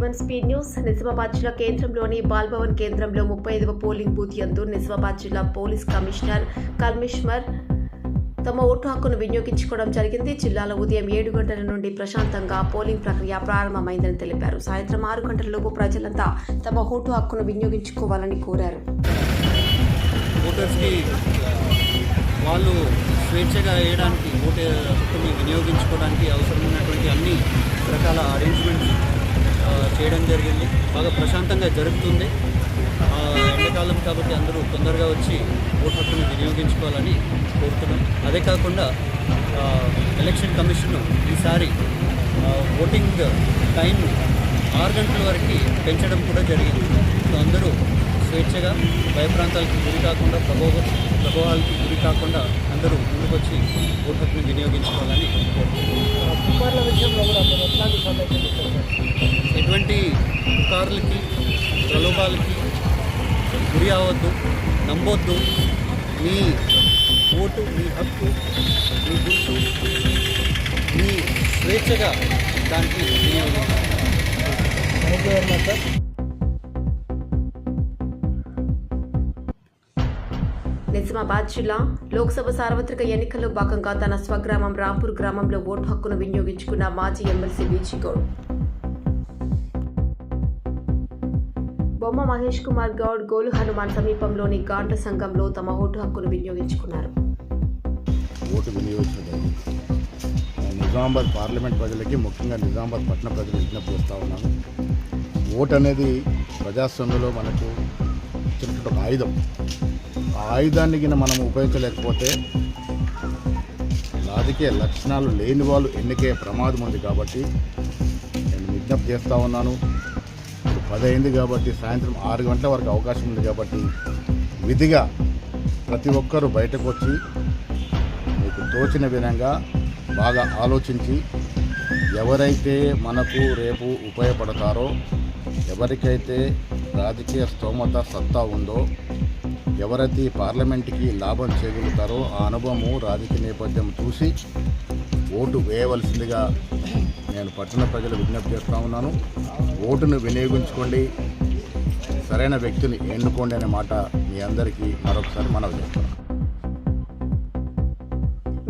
G1 speed news. Nizamabad జిల్లా కేంద్రంలోని బాల్భవన్ కేంద్రంలో 35వ పోలింగ్ బూత్ యందు నిజామాబాద్ జిల్లా పోలీస్ కమిషనర్ కల్మిష్మర్ తమ ఓటు హక్కును వినియోగించుకోవడం జరిగింది. జిల్లాలో ఉదయం 7 గంటల నుండి ప్రశాంతంగా పోలింగ్ ప్రక్రియ ప్రారంభమైందని తెలిపారు. సాయంత్రం 6 గంటలలోపు ప్రజలంతా తమ ఓటు హక్కును వినియోగించుకోవాలని కోరారు. ఓటర్స్కి వాళ్ళు స్వేచ్ఛగా వేయడానికి ఓటు హక్కుని వినియోగించుకోవడానికి అవసరమైనటువంటి అన్ని రకాల అరేంజ్మెంట్స్ చేయడం జరిగింది. బాగా ప్రశాంతంగా జరుగుతుంది. ఎండాకాలం కాబట్టి అందరూ తొందరగా వచ్చి ఓటు హక్కుని వినియోగించుకోవాలని కోరుతున్నాం. అదే కాకుండా ఎలక్షన్ కమిషన్ ఈసారి ఓటింగ్ టైం 6 గంటల వరకు పెంచడం కూడా జరిగింది. సో అందరూ స్వేచ్ఛగా భయప్రాంతాలకు గురి కాకుండా ప్రభావాలకి గురి కాకుండా అందరూ ముందుకొచ్చి ఓటు హక్కుని వినియోగించుకోవాలని ఎటువంటి పుకార్లకి ప్రలోభాలకి గురి అవ్వద్దు, నమ్మొద్దు. మీ ఓటు, మీ హక్కు, మీ గుర్తు, మీ స్వేచ్ఛగా దానికి వినియోగించాలి. నిజామాబాద్ జిల్లా లోక్సభ సార్వత్రిక ఎన్నికల్లో భాగంగా తన స్వగ్రామం రాంపూర్ గ్రామంలో ఓటు హక్కును వినియోగించుకున్న మాజీ ఎమ్మెల్సీ బీజీ గౌడ్ బొమ్మ మహేష్ కుమార్ గౌడ్ గోలు హనుమాన్ సమీపంలోని గాండ్ల సంఘంలో తమ ఓటు హక్కును వినియోగించుకున్నారు. ఓటు వినియోగించడం నిజామాబాద్ పార్లమెంట్ ప్రజలకి, ముఖ్యంగా నిజామాబాద్ పట్టణ ప్రజలు విజ్ఞప్తి చేస్తూ ఉన్నాను. ఓటు అనేది ప్రజాస్వామ్యంలో మనకు ఇచ్చినటువంటి ఒక ఆయుధం. ఆ ఆయుధాన్ని కింద మనం ఉపయోగించలేకపోతే రాజకీయ లక్షణాలు లేని వాళ్ళు ఎన్నికే ప్రమాదం ఉంది. కాబట్టి నేను విజ్ఞప్తి చేస్తూ ఉన్నాను. ఇప్పుడు 10 అయింది కాబట్టి సాయంత్రం 6 గంటల వరకు అవకాశం ఉంది. కాబట్టి విధిగా ప్రతి ఒక్కరూ బయటకు వచ్చి మీకు తోచిన విధంగా బాగా ఆలోచించి ఎవరైతే మనకు రేపు ఉపయోగపడతారో, ఎవరికైతే రాజకీయ స్తోమత సత్తా ఉందో, ఎవరైతే పార్లమెంట్కి లాభం చేయగలుగుతారో ఆ అనుభవము, రాజకీయ నేపథ్యం చూసి ఓటు వేయవలసిందిగా నేను పట్టణ ప్రజలు విజ్ఞప్తి చేస్తూ ఉన్నాను. ఓటును వినియోగించుకోండి, సరైన వ్యక్తిని ఎన్నుకోండి అనే మాట మీ అందరికీ మరొకసారి మనవి చేస్తున్నాను.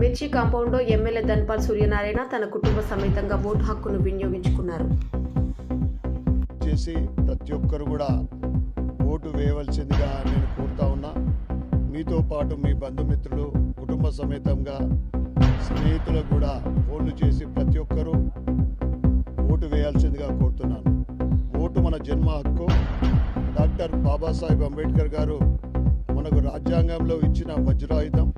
మిర్చి కాంపౌండ్లో ఎమ్మెల్యే ధన్పాల్ సూర్యనారాయణ తన కుటుంబ సమేతంగా ఓటు హక్కును వినియోగించుకున్నారు. ప్రతి ఒక్కరు కూడా ఓటు వేయవలసిందిగా నేను కోరుతా ఉన్నా. మీతో పాటు మీ బంధుమిత్రులు, కుటుంబ సమేతంగా స్నేహితులకు కూడా ఫోన్లు చేసి ప్రతి ఒక్కరూ ఓటు వేయాల్సిందిగా కోరుతున్నాను. ఓటు మన జన్మ హక్కు. డాక్టర్ బాబాసాహెబ్ అంబేద్కర్ గారు మనకు రాజ్యాంగంలో ఇచ్చిన వజ్రాయుధం.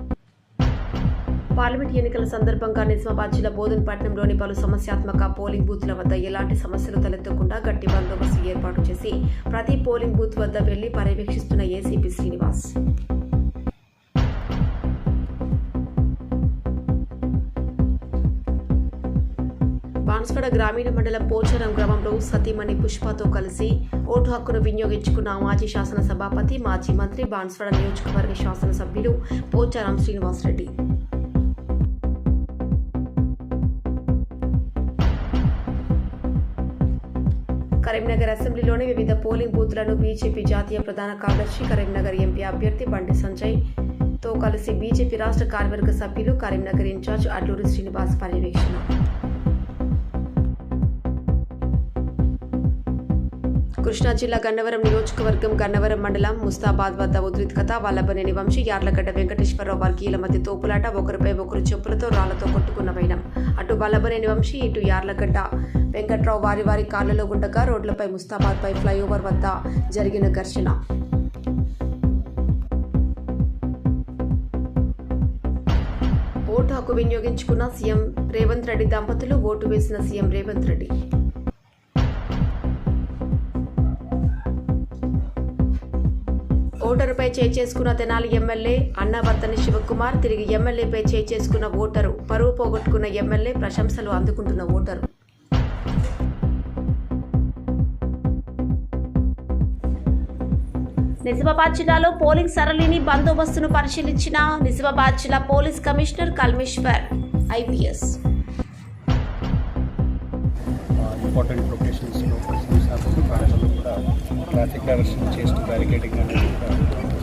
పార్లమెంట్ ఎన్నికల సందర్భంగా నిజామాబాద్ జిల్లా బోధనపట్నంలోని పలు సమస్యాత్మక పోలింగ్ బూత్ల వద్ద ఎలాంటి సమస్యలు తలెత్తకుండా గట్టి బందోబస్తు ఏర్పాటు చేసి ప్రతి పోలింగ్ బూత్ వద్ద వెళ్లి పర్యవేక్షిస్తున్న ఏసీపీ శ్రీనివాస్. బాన్స్వాడ గ్రామీణ మండలం పోచారం గ్రామంలో సతీమణి పుష్పతో కలిసి ఓటు హక్కును వినియోగించుకున్న మాజీ శాసన సభాపతి, మాజీ మంత్రి, బాన్స్వాడ నియోజకవర్గ శాసనసభ్యులు పోచారం శ్రీనివాస్ రెడ్డి. కరీంనగర్ అసెంబ్లీలోని వివిధ పోలింగ్ బూత్లను బీజేపీ జాతీయ ప్రధాన కార్యదర్శి, కరీంనగర్ ఎంపీ అభ్యర్థి బండి సంజయ్ తో కలిసి బీజేపీ రాష్ట్ర కార్యవర్గ సభ్యులు, కరీంనగర్ ఇన్ఛార్జ్ అడ్లూరి శ్రీనివాస్ పర్యవేక్షణ. కృష్ణా జిల్లా గన్నవరం నియోజకవర్గం గన్నవరం మండలం ముస్తాబాద్ వద్ద ఉద్రిక్తత. వల్లభనేని వంశీ, యార్లగడ్డ వెంకటేశ్వరరావు వర్గీయుల మధ్య తోపులాట. ఒకరిపై ఒకరు చెప్పులతో, రాళ్లతో కొట్టుకున్న వైనం. అటు వల్లభనేని వంశీ, ఇటు యార్లగడ్డ వెంకట్రావు వారి కార్లలో ఉండగా రోడ్లపై ముస్తాబాద్ పై ఫ్లైఓవర్ వద్ద జరిగిన ఘర్షణ. ఓటు హక్కు వినియోగించుకున్న సీఎం రేవంత్ రెడ్డి దంపతులు, ఓటు వేసిన సీఎం రేవంత్ రెడ్డి. ఓటరుపై చేయి చేసుకున్న తెనాలి ఎమ్మెల్యే అన్నవర్తని శివకుమార్, తిరిగి ఎమ్మెల్యేపై చేయి చేసుకున్న ఓటరు, పరువు పోగొట్టుకున్న ఎమ్మెల్యే, ప్రశంసలు అందుకుంటున్న ఓటరు. నిజామాబాద్ జిల్లాలో పోలింగ్ సరళిని బందోబస్తును పరిశీలించిన నిజామాబాద్ జిల్లా పోలీస్ కమిషనర్ కల్మిష్వర్ ఐపీఎస్. ఇంపార్టెంట్ లొకేషన్స్లో కాకుండా ప్రాంతాల్లో కూడా ట్రాఫిక్ డైవర్షన్ చేస్తూ బ్యారికేడింగ్ అనేది కూడా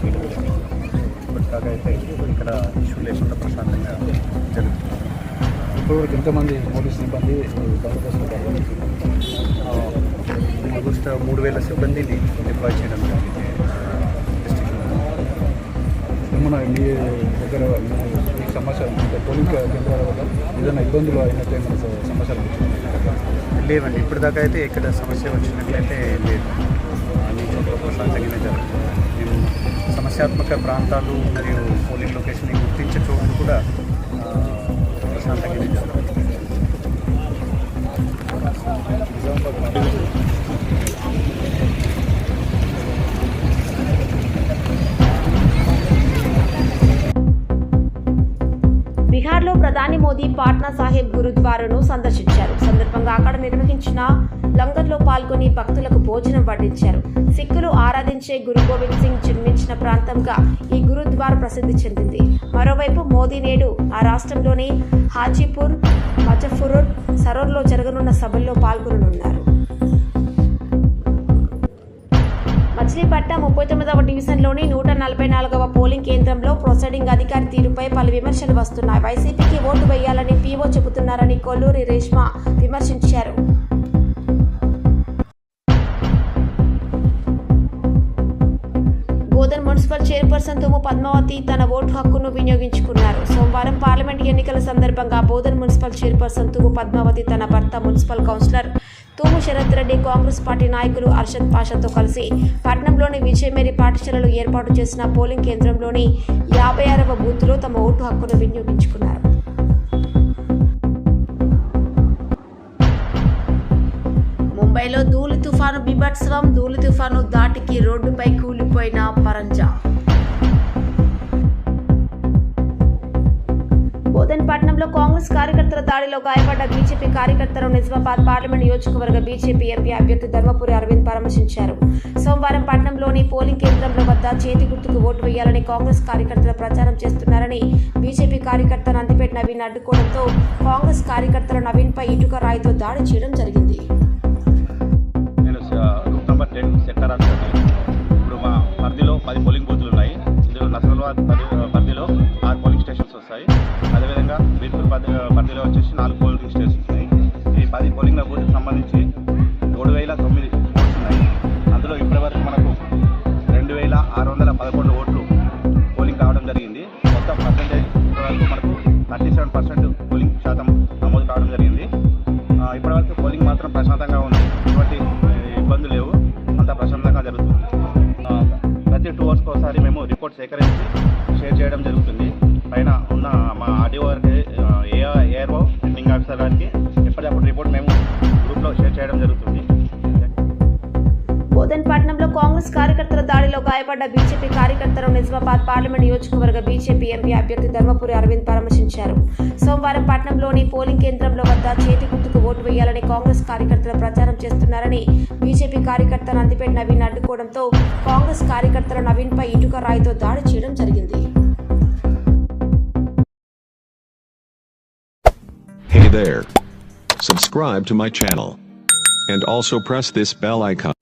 చేయడం జరిగింది. ఇప్పటిదాకా అయితే ఇక్కడ ఇష్యూ లేకుండా ప్రశాంతంగా జరుగుతుంది. ఇప్పటివరకు ఎంతమంది పోలీస్ సిబ్బంది బందోబస్తు ఆల్మోస్ట్ 3000 సిబ్బందిని డిప్లాయ్ చేయడం జరిగింది డిస్ట్రిక్ట్లో. ఏమన్నా మీ దగ్గర ఈ సమాచారం అంటే పోలింగ్ కేంద్రాల వల్ల ఏదైనా ఇబ్బందులు అయినట్టు ఏమైనా సమాచారం లేవండి. ఇప్పటిదాకా అయితే ఇక్కడ సమస్య వచ్చినట్లయితే లేదు. అన్ని చోట్ల ప్రశాంతంగానే జరుగుతుంది. మేము సమస్యాత్మక ప్రాంతాలు మరియు పోలింగ్ లొకేషన్ గుర్తించే చోట్లు కూడా ప్రశాంతంగానే జరుగుతుంది. బీహార్లో ప్రధాని మోదీ పాట్నా సాహిబ్ గురుద్వారాను సందర్శించారు. సందర్భంగా అక్కడ నిర్వహించిన లంగర్లో పాల్గొని భక్తులకు భోజనం వడ్డించారు. సిక్కులు ఆరాధించే గురు గోవింద్ సింగ్ జన్మించిన ప్రాంతంగా ఈ గురుద్వారా ప్రసిద్ధి చెందింది. మరోవైపు మోదీ నేడు ఆ రాష్ట్రంలోని హాజీపూర్, మజఫ్ఫర్పూర్, సరోర్లో జరగనున్న సభల్లో పాల్గొననున్నారు. మచిలీపట్నం 39వ డివిజన్లోని 144వ పోలింగ్ కేంద్రంలో ప్రొసైడింగ్ అధికారి తీరుపై పలు విమర్శలు వస్తున్నాయి. వైసీపీకి ఓటు వేయాలని పీఓ చెబుతున్నారని కొల్లూరి రేష్మ విమర్శించారు. బోధన్ మున్సిపల్ చైర్పర్సన్ తుమ్ము పద్మావతి తన ఓటు హక్కును వినియోగించుకున్నారు. సోమవారం పార్లమెంట్ ఎన్నికల సందర్భంగా బోధన్ మున్సిపల్ చైర్పర్సన్ తుమ్ము పద్మావతి తన భర్త మున్సిపల్ కౌన్సిలర్ తూము శరత్ రెడ్డి, కాంగ్రెస్ పార్టీ నాయకులు అర్షద్ పాషాతో కలిసి పట్నంలోని విజయమేరీ పాఠశాలలో ఏర్పాటు చేసిన పోలింగ్ కేంద్రంలోని 56వ బూత్లో తమ ఓటు హక్కును వినియోగించుకున్నారు. ముంబైలో ధూళి తుఫాను బీభత్సవం. ధూళి తుఫాను దాటికి రోడ్డుపై కూలిపోయిన పరంజా. బోధన్ పట్టణంలో కాంగ్రెస్ కార్యకర్తల దాడిలో గాయపడ్డ బీజేపీ కార్యకర్తలను నిజామాబాద్ పార్లమెంట్ నియోజకవర్గ బీజేపీ ఎంపీ అభ్యర్థి ధర్మపురి అరవింద్ పరామర్శించారు. సోమవారం పట్టణంలోని పోలింగ్ కేంద్రంలో వద్ద చేతి గుర్తుకు ఓటు వేయాలని కాంగ్రెస్ కార్యకర్తలు ప్రచారం చేస్తున్నారని బీజేపీ కార్యకర్త నందిపేట నవీన్ అడ్డుకోవడంతో కాంగ్రెస్ కార్యకర్తలు నవీన్పై ఇటుక రాయితో దాడి చేయడం జరిగింది. నేను రూట్ నెంబర్ 10 సెక్టర్ ఆఫీసర్ని. ఇప్పుడు మా పరిధిలో 10 పోలింగ్ బూత్లు ఉన్నాయి. ఇందులో నసరాబాద్ పరిధిలో 6 పోలింగ్ స్టేషన్స్ వస్తాయి. అదేవిధంగా బీర్పూర్ పరిధిలో వచ్చేసి 4 పోలింగ్ స్టేషన్స్ ఉన్నాయి. ఈ 10 పోలింగ్ బూత్కి సంబంధించి 7,009 ఓట్స్ ఉన్నాయి. అందులో ఇప్పటివరకు మనకు 2,611 ఓట్లు పోలింగ్ కావడం జరిగింది. మొత్తం పర్సెంటేజ్ ఇప్పటివరకు మనకు 37% పోలింగ్ శాతం నమోదు కావడం జరిగింది. ఇప్పటివరకు పోలింగ్ మాత్రం ప్రశాంతంగా ఉంది. ఎటువంటి ఇబ్బందులు లేవు. అంతా ప్రశాంతంగా జరుగుతుంది. ప్రతి 2 అవర్స్కి ఒకసారి మేము రిపోర్ట్ సేకరించి షేర్ చేయడం జరుగుతుంది. పైన ఉన్న మా ఆర్డీఓ గారికి, ఏఆర్ఓ రిటర్నింగ్ ఆఫీసర్ గారికి ఎప్పటికప్పుడు రిపోర్ట్ మేము గ్రూప్లో షేర్ చేయడం జరుగుతుంది. బోధన్ పట్టణంలో కాంగ్రెస్ కార్యకర్తల దాడిలో గాయపడ్డ బీజేపీ కార్యకర్తలను నిజామాబాద్ పార్లమెంట్ నియోజకవర్గ బీజేపీ ఎంపీ అభ్యర్థి ధర్మపురి అరవింద్ పరామర్శించారు. సోమవారం పట్టణంలోని పోలింగ్ కేంద్రంలో వద్ద చేతి గుర్తుకు ఓటు వేయాలని కాంగ్రెస్ కార్యకర్తలు ప్రచారం చేస్తున్నారని బీజేపీ కార్యకర్త నందిపేట నవీన్ అడ్డుకోవడంతో కాంగ్రెస్ కార్యకర్తలు నవీన్పై ఇటుక రాయితో దాడి చేయడం జరిగింది. Hey there. Subscribe to my channel. And also press this bell icon.